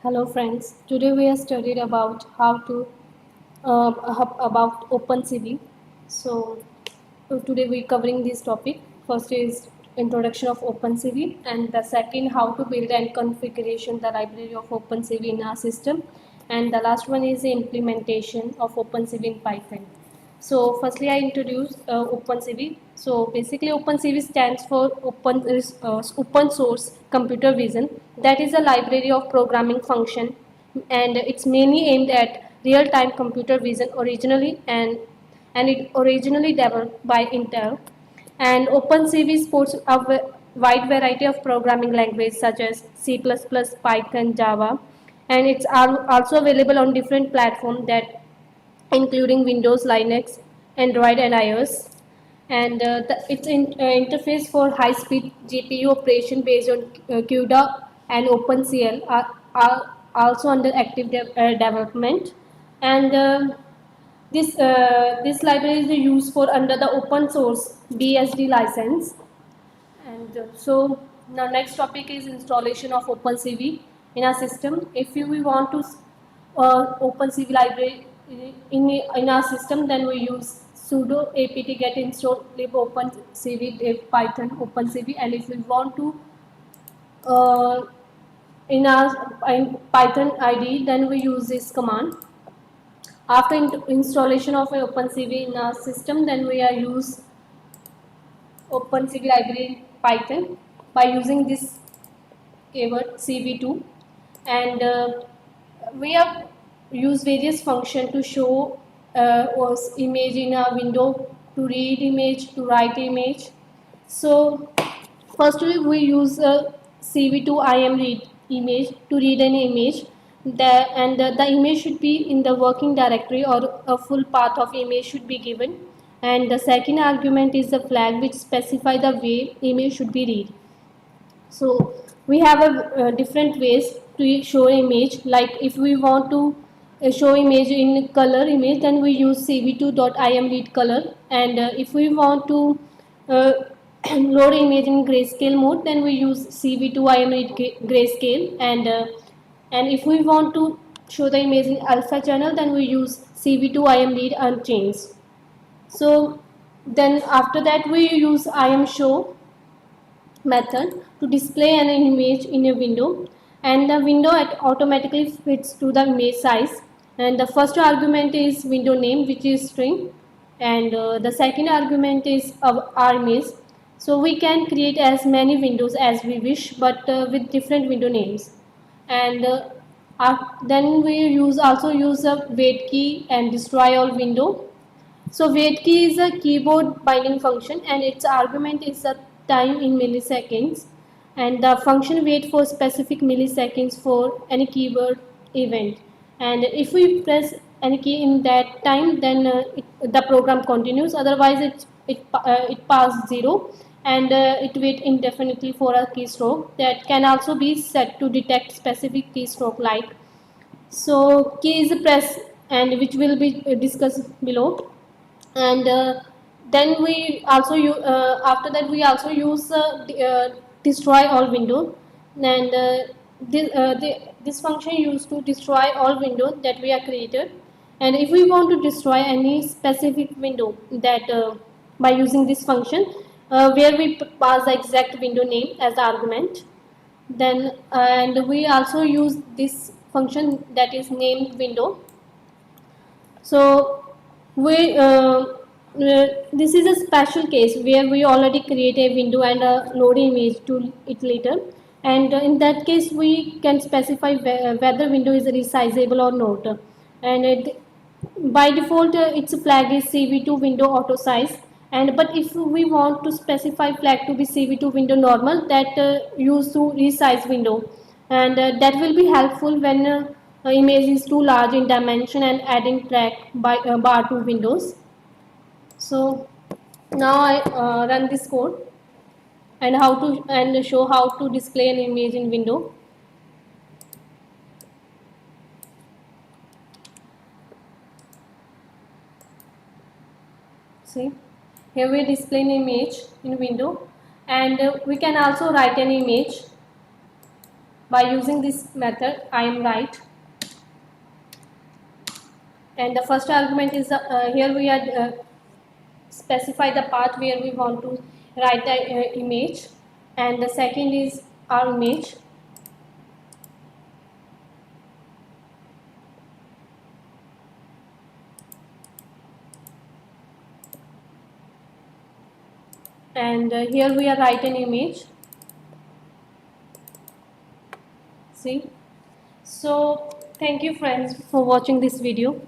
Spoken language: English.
Hello friends, today we have studied about about OpenCV. So today we're covering this topic. First is introduction of OpenCV, and the second how to build and configuration the library of OpenCV in our system, and the last one is the implementation of OpenCV in Python. So firstly, I introduce OpenCV. So basically, OpenCV stands for open source computer vision. That is a library of programming function, and it's mainly aimed at real-time computer vision and it originally developed by Intel. And OpenCV supports a wide variety of programming languages such as C++, Python, Java, and it's also available on different platforms that including Windows, Linux, Android, and iOS. And its interface for high-speed GPU operation based on CUDA and OpenCL are also under active development. And this library is used for under the open source BSD license. And so the next topic is installation of OpenCV in our system. If we want to OpenCV library in our system, then we use sudo apt get install lib OpenCV lib python OpenCV, and if we want to uh, in Python IDE, then we use this command. After installation of OpenCV in our system, then we are use OpenCV library in Python by using this keyword CV2, and we have used various functions to show was image in a window, to read image, to write image. So firstly we use a CV2 IM read image to read an image, and the image should be in the working directory or a full path of image should be given, and the second argument is the flag which specify the way image should be read. So we have a different ways to show image. Like if we want to show image in color image, then we use cv2.imReadColor, and if we want to uh, load image in grayscale mode, then we use cv2imRead Grayscale, and if we want to show the image in alpha channel, then we use cv2imRead Unchanged. So then after that we use IMShow method to display an image in a window, and the window automatically fits to the image size, and the first argument is window name which is string, and the second argument is our image. So we can create as many windows as we wish, but with different window names, and then we also use a wait key and destroy all window. So wait key is a keyboard binding function, and its argument is the time in milliseconds, and the function wait for specific milliseconds for any keyboard event, and if we press any key in that time, then the program continues, otherwise it passes 0, and it wait indefinitely for a keystroke that can also be set to detect specific keystroke like. So key is a press, and which will be discussed below, and then we also after that we also use destroy all window, and this function used to destroy all windows that we are created, and if we want to destroy any specific window that by using this function where we pass the exact window name as the argument, then and we also use this function that is named window. So we this is a special case where we already create a window and load image to it later, and in that case we can specify whether window is resizable or not, and by default its flag is CV2 window auto size, and but if we want to specify flag to be CV2 window normal, that use to resize window, and that will be helpful when image is too large in dimension and adding track by bar to windows. So now I run this code and show how to display an image in window. See, here we display an image in window, and we can also write an image. by using this method I am right. And the first argument is here we are specify the path where we want to write the image, and the second is our image. And here we are write an image. See. So thank you friends for watching this video.